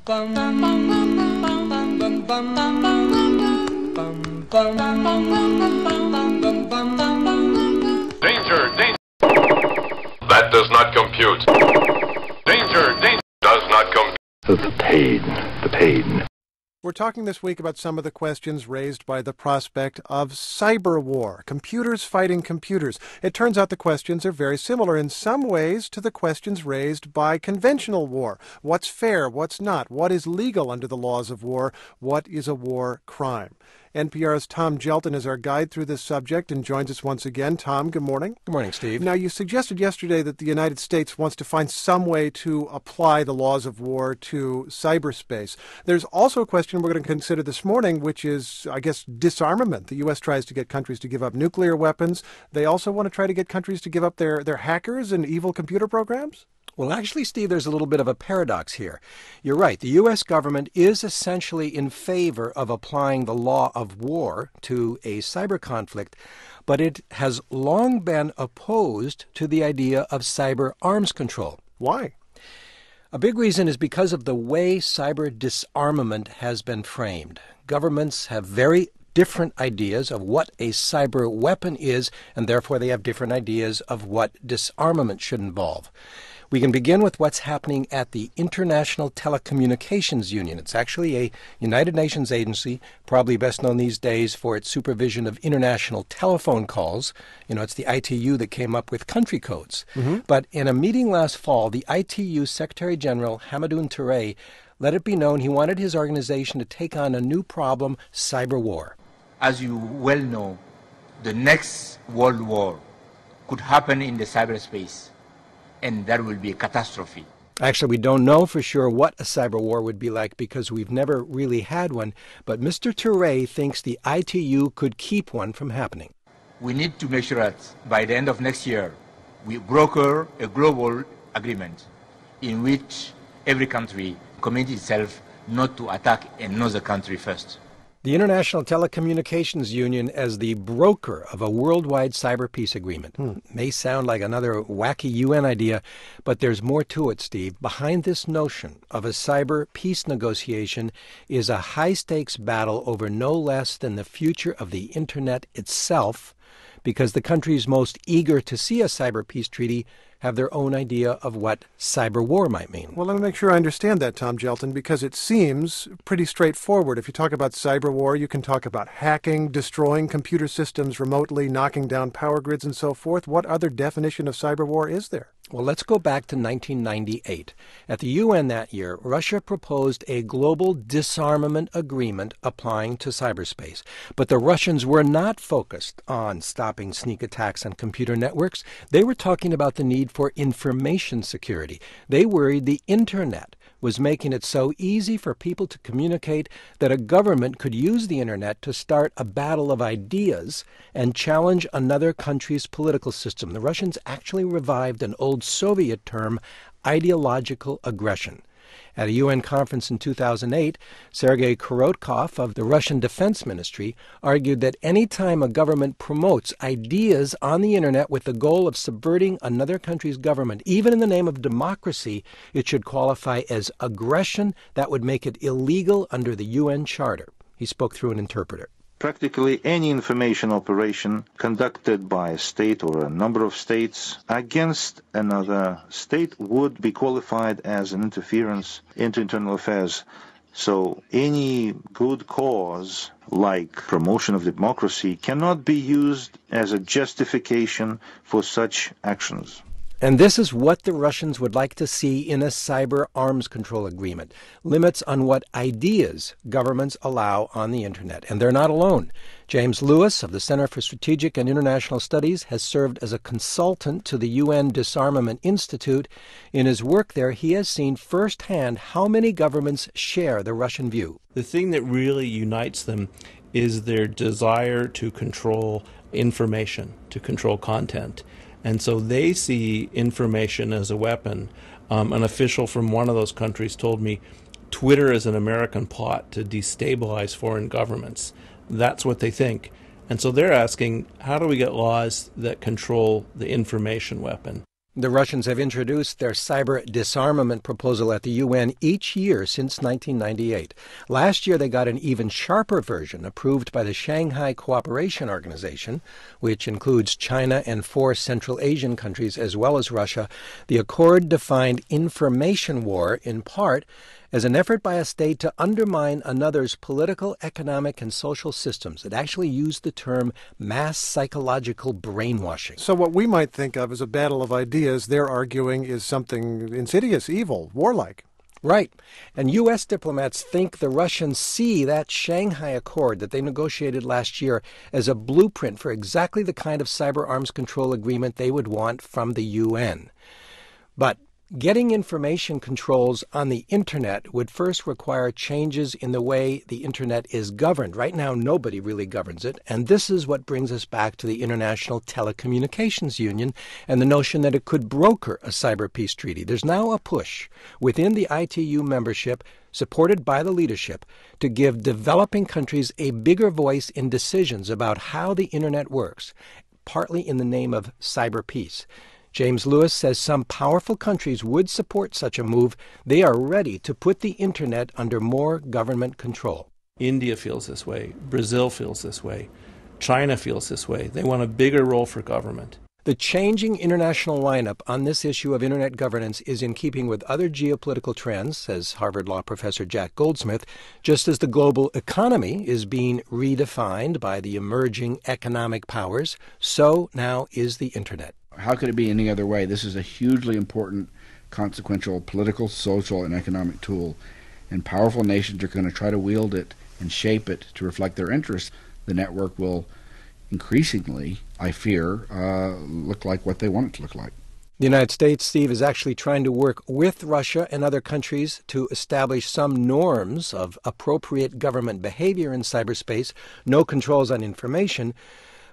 Danger, danger. That does not compute. Danger, danger. Does not compute. The pain. We're talking this week about some of the questions raised by the prospect of cyber war, computers fighting computers. It turns out the questions are very similar in some ways to the questions raised by conventional war. What's fair? What's not? What is legal under the laws of war? What is a war crime? NPR's Tom Gjelten is our guide through this subject and joins us once again. Tom, good morning. Good morning, Steve. Now, you suggested yesterday that the United States wants to find some way to apply the laws of war to cyberspace. There's also a question we're going to consider this morning, which is, I guess, disarmament. The U.S. tries to get countries to give up nuclear weapons. They also want to try to get countries to give up their hackers and evil computer programs? Well, actually, Steve, there's a little bit of a paradox here. You're right. The U.S. government is essentially in favor of applying the law of war to a cyber conflict, but it has long been opposed to the idea of cyber arms control. Why? A big reason is because of the way cyber disarmament has been framed. Governments have very different ideas of what a cyber weapon is, and therefore they have different ideas of what disarmament should involve. We can begin with what's happening at the International Telecommunications Union. It's actually a United Nations agency, probably best known these days for its supervision of international telephone calls. You know, it's the ITU that came up with country codes. But in a meeting last fall, the ITU Secretary General Hamadoun Touré let it be known he wanted his organization to take on a new problem, cyber war. As you well know, the next world war could happen in the cyberspace, and that will be a catastrophe. Actually, we don't know for sure what a cyber war would be like because we've never really had one, but Mr. Touré thinks the ITU could keep one from happening. We need to make sure that by the end of next year, we broker a global agreement in which every country commits itself not to attack another country first. The International Telecommunications Union as the broker of a worldwide cyber peace agreement. May sound like another wacky UN idea, but there's more to it, Steve. Behind this notion of a cyber peace negotiation is a high-stakes battle over no less than the future of the Internet itself, because the countries most eager to see a cyber peace treaty have their own idea of what cyber war might mean. Well, let me make sure I understand that, Tom Gjelten, because it seems pretty straightforward. If you talk about cyber war, you can talk about hacking, destroying computer systems remotely, knocking down power grids and so forth. What other definition of cyber war is there? Well, let's go back to 1998. At the UN that year, Russia proposed a global disarmament agreement applying to cyberspace. But the Russians were not focused on stopping sneak attacks on computer networks. They were talking about the need for information security. They worried the Internet was making it so easy for people to communicate that a government could use the Internet to start a battle of ideas and challenge another country's political system. The Russians actually revived an old Soviet term, ideological aggression. At a UN conference in 2008, Sergei Korotkov of the Russian Defense Ministry argued that any time a government promotes ideas on the Internet with the goal of subverting another country's government, even in the name of democracy, it should qualify as aggression that would make it illegal under the UN Charter. He spoke through an interpreter. Practically any information operation conducted by a state or a number of states against another state would be qualified as an interference into internal affairs. So any good cause, like promotion of democracy, cannot be used as a justification for such actions. And this is what the Russians would like to see in a cyber arms control agreement. Limits on what ideas governments allow on the Internet. And they're not alone. James Lewis of the Center for Strategic and International Studies has served as a consultant to the UN Disarmament Institute. In his work there, he has seen firsthand how many governments share the Russian view. The thing that really unites them is their desire to control information, to control content. And so they see information as a weapon. An official from one of those countries told me Twitter is an American plot to destabilize foreign governments. That's what they think. And so they're asking, how do we get laws that control the information weapon? The Russians have introduced their cyber disarmament proposal at the UN each year since 1998. Last year, they got an even sharper version approved by the Shanghai Cooperation Organization, which includes China and 4 Central Asian countries as well as Russia. The accord defined information war in part as an effort by a state to undermine another's political, economic, and social systems. It actually used the term mass psychological brainwashing. So what we might think of as a battle of ideas, they're arguing is something insidious, evil, warlike. Right. And U.S. diplomats think the Russians see that Shanghai Accord that they negotiated last year as a blueprint for exactly the kind of cyber arms control agreement they would want from the UN. But getting information controls on the Internet would first require changes in the way the Internet is governed. Right now, nobody really governs it, and this is what brings us back to the International Telecommunications Union and the notion that it could broker a cyber peace treaty. There's now a push within the ITU membership, supported by the leadership, to give developing countries a bigger voice in decisions about how the Internet works, partly in the name of cyber peace. James Lewis says some powerful countries would support such a move. They are ready to put the Internet under more government control. India feels this way. Brazil feels this way. China feels this way. They want a bigger role for government. The changing international lineup on this issue of Internet governance is in keeping with other geopolitical trends, says Harvard Law professor Jack Goldsmith. Just as the global economy is being redefined by the emerging economic powers, so now is the Internet. How could it be any other way? This is a hugely important, consequential political, social, and economic tool, and powerful nations are going to try to wield it and shape it to reflect their interests. The network will increasingly, I fear, look like what they want it to look like. The United States, Steve, is actually trying to work with Russia and other countries to establish some norms of appropriate government behavior in cyberspace, no controls on information.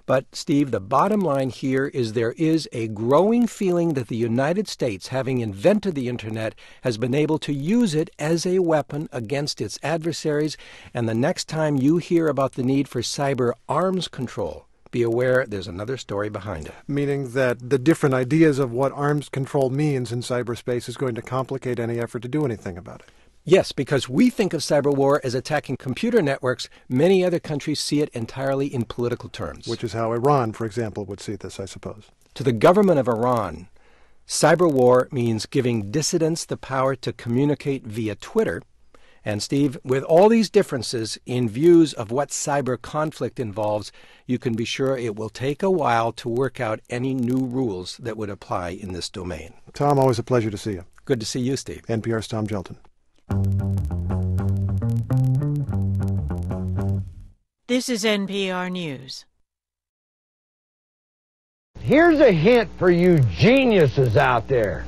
But, Steve, the bottom line here is there is a growing feeling that the United States, having invented the Internet, has been able to use it as a weapon against its adversaries. And the next time you hear about the need for cyber arms control, be aware there's another story behind it. Meaning that the different ideas of what arms control means in cyberspace is going to complicate any effort to do anything about it. Yes, because we think of cyber war as attacking computer networks. Many other countries see it entirely in political terms. Which is how Iran, for example, would see this, I suppose. To the government of Iran, cyber war means giving dissidents the power to communicate via Twitter. And Steve, with all these differences in views of what cyber conflict involves, you can be sure it will take a while to work out any new rules that would apply in this domain. Tom, always a pleasure to see you. Good to see you, Steve. NPR's Tom Gjelten. This is NPR News. Here's a hint for you geniuses out there.